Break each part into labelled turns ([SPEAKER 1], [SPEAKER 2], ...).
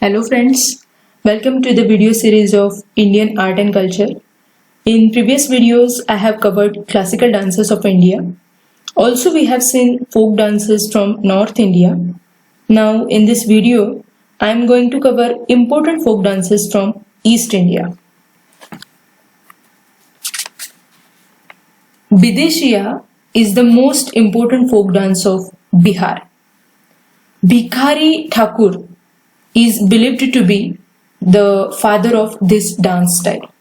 [SPEAKER 1] Hello friends, welcome to the video series of Indian art and culture. In previous videos, I have covered classical dances of India. Also, we have seen folk dances from North India. Now, in this video, I am going to cover important folk dances from East India. Bideshiya is the most important folk dance of Bihar. Bhikhari Thakur is believed to be the father of this dance style.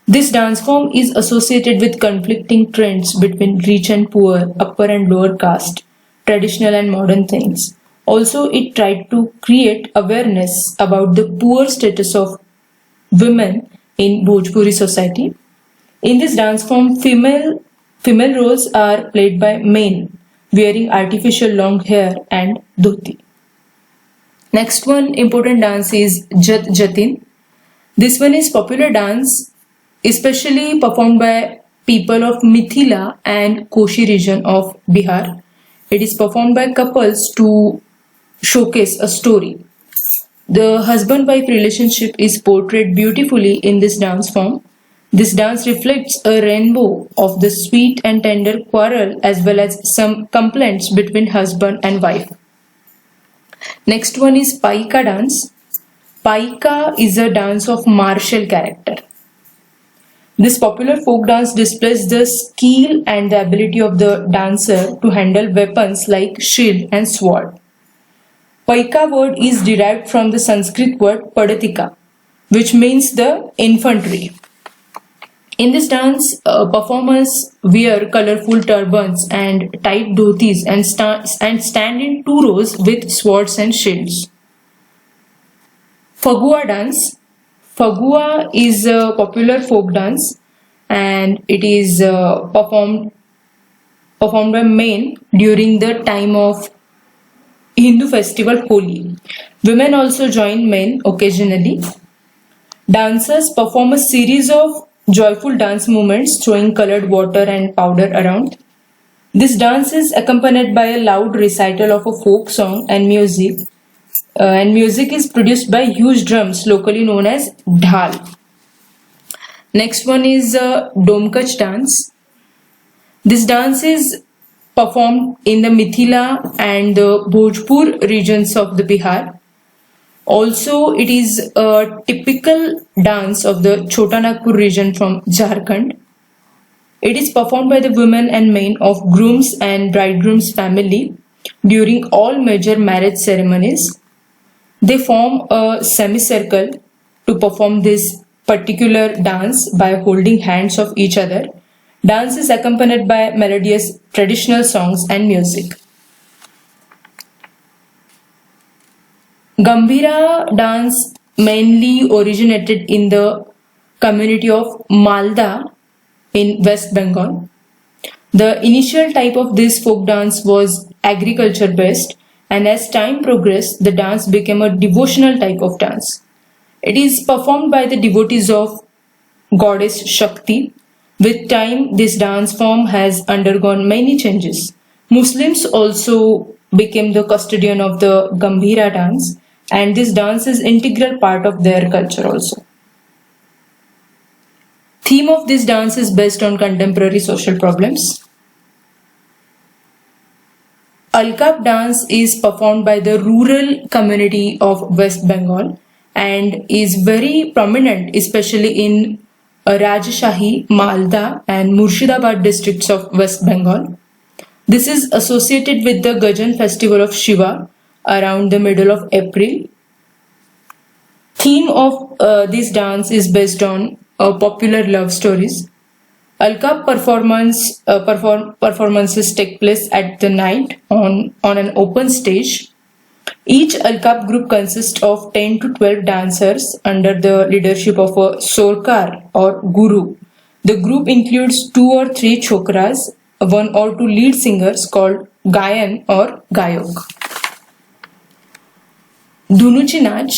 [SPEAKER 1] This dance form is associated with conflicting trends between rich and poor, upper and lower caste, traditional and modern things. Also, it tried to create awareness about the poor status of women in Bhojpuri society. In this dance form, female roles are played by men wearing artificial long hair and dhoti. Next one important dance is Jat Jatin. This one is popular dance especially performed by people of Mithila and Koshi region of Bihar. It is performed by couples to showcase a story. The husband-wife relationship is portrayed beautifully in this dance form. This dance reflects a rainbow of the sweet and tender quarrel as well as some complaints between husband and wife. Next one is Paika dance. Paika is a dance of martial character. This popular folk dance displays the skill and the ability of the dancer to handle weapons like shield and sword. Paika word is derived from the Sanskrit word Padatika, which means the infantry. In this dance, performers wear colorful turbans and tight dhotis and stand in two rows with swords and shields. Fagua dance. Fagua is a popular folk dance and it is performed by men during the time of Hindu festival Holi. Women also join men occasionally. Dancers perform a series of joyful dance movements throwing colored water and powder around. This dance is accompanied by a loud recital of a folk song and music. Music is produced by huge drums locally known as dhal. Next one is Domkach dance. This dance is performed in the Mithila and the Bhojpur regions of the Bihar. Also, it is a typical dance of the Chota Nagpur region from Jharkhand. It is performed by the women and men of groom's and bridegroom's family during all major marriage ceremonies. They form a semicircle to perform this particular dance by holding hands of each other. Dance is accompanied by melodious traditional songs and music. Gambhira dance mainly originated in the community of Malda in West Bengal. The initial type of this folk dance was agriculture based, and as time progressed, the dance became a devotional type of dance. It is performed by the devotees of goddess Shakti. With time, this dance form has undergone many changes. Muslims also became the custodian of the Gambhira dance, and this dance is integral part of their culture also. Theme of this dance is based on contemporary social problems. Alkap dance is performed by the rural community of West Bengal and is very prominent especially in Rajshahi, Malda and Murshidabad districts of West Bengal. This is associated with the Gajan festival of Shiva around the middle of April. Theme of this dance is based on popular love stories. Alkap performances take place at the night on an open stage. Each Alkap group consists of 10 to 12 dancers under the leadership of a Sorkar or Guru. The group includes 2 or 3 chokras, 1 or 2 lead singers called Gayan or Gayok. Dhunuchi Nach.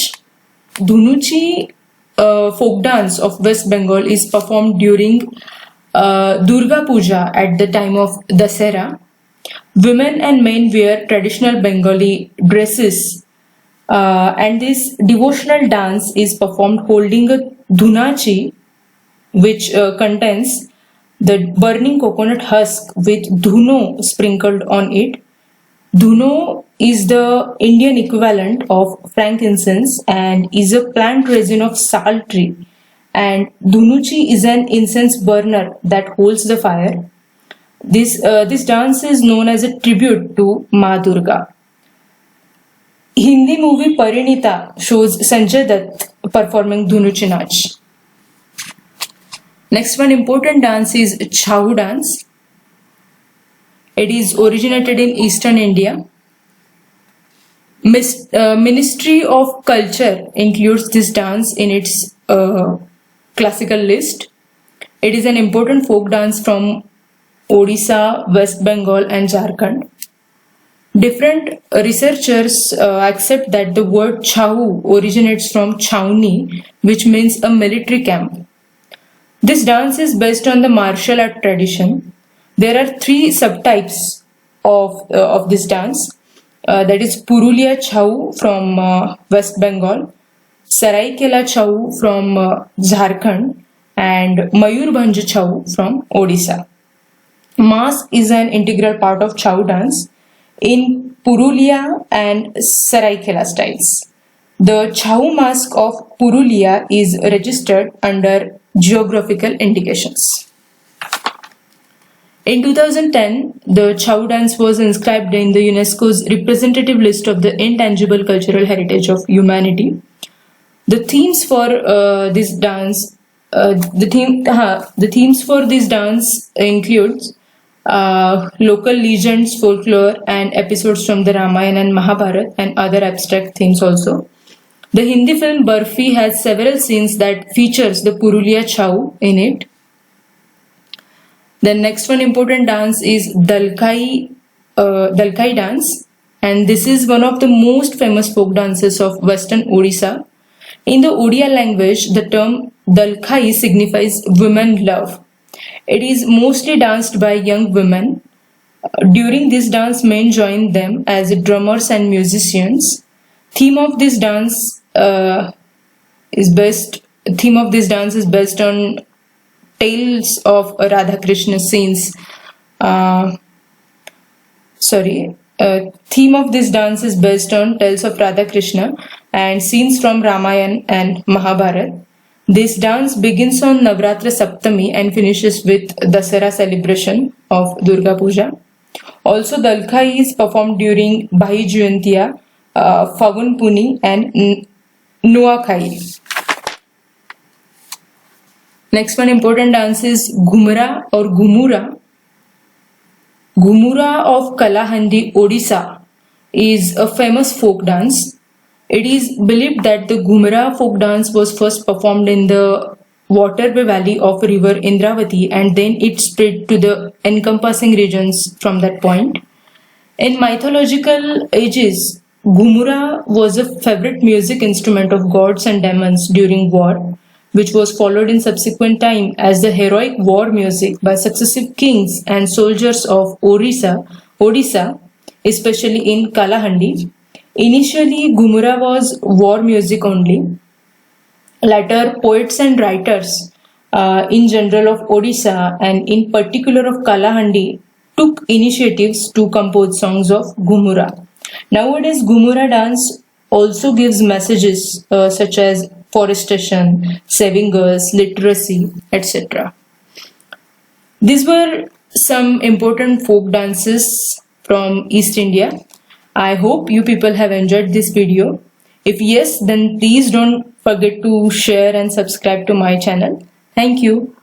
[SPEAKER 1] Dhunuchi folk dance of West Bengal is performed during Durga Puja at the time of Dasera. Women and men wear traditional Bengali dresses And this devotional dance is performed holding a dhunachi, which contains the burning coconut husk with dhuno sprinkled on it. Dhuno is the Indian equivalent of frankincense and is a plant resin of sal tree. And dhunuchi is an incense burner that holds the fire. This dance is known as a tribute to Ma Durga. Hindi movie Parinita shows Sanjay Dutt performing Dhunuchi Nach. Next one important dance is Chau dance. It is originated in Eastern India. Ministry of Culture includes this dance in its classical list. It is an important folk dance from Odisha, West Bengal and Jharkhand. Different researchers accept that the word Chau originates from Chhauni, which means a military camp. This dance is based on the martial art tradition. There are three subtypes of this dance. That is Purulia Chau from West Bengal, Saraikela Chau from Jharkhand, and Mayurbhanj Chau from Odisha. Mask is an integral part of Chau dance in Purulia and Saraikela styles. The Chau mask of Purulia is registered under geographical indications. In 2010, the Chau dance was inscribed in the UNESCO's representative list of the intangible cultural heritage of humanity. The themes for this dance, the themes for this dance includes local legends, folklore, and episodes from the Ramayana and Mahabharata, and other abstract themes also. The Hindi film Barfi has several scenes that features the Purulia Chau in it. The next one important dance is Dalkai dance, and this is one of the most famous folk dances of Western Odisha. In the Odia language, the term Dalkai signifies women love. It is mostly danced by young women. During this dance, men join them as drummers and musicians. Theme of this dance is based on tales of Radha Krishna scenes. Theme of this dance is based on tales of Radha Krishna and scenes from Ramayana and Mahabharata. This dance begins on Navratra Saptami and finishes with Dasara celebration of Durga Puja. Also, Dalkai is performed during Bhai Juyantiya, Fagun Puni and Nuakhai. Next one important dance is Ghumra or Gumura. Gumura of Kalahandi, Odisha is a famous folk dance. It is believed that the Ghumra folk dance was first performed in the waterway valley of river Indravati, and then it spread to the encompassing regions from that point. In mythological ages, Ghumura was a favorite music instrument of gods and demons during war, which was followed in subsequent time as the heroic war music by successive kings and soldiers of Odisha, especially in Kalahandi. Initially, Ghumura was war music only. Later, poets and writers in general of Odisha and in particular of Kalahandi took initiatives to compose songs of Ghumura. Nowadays, Ghumura dance also gives messages such as forestation, saving girls, literacy, etc. These were some important folk dances from East India. I hope you people have enjoyed this video. If yes, then please don't forget to share and subscribe to my channel. Thank you.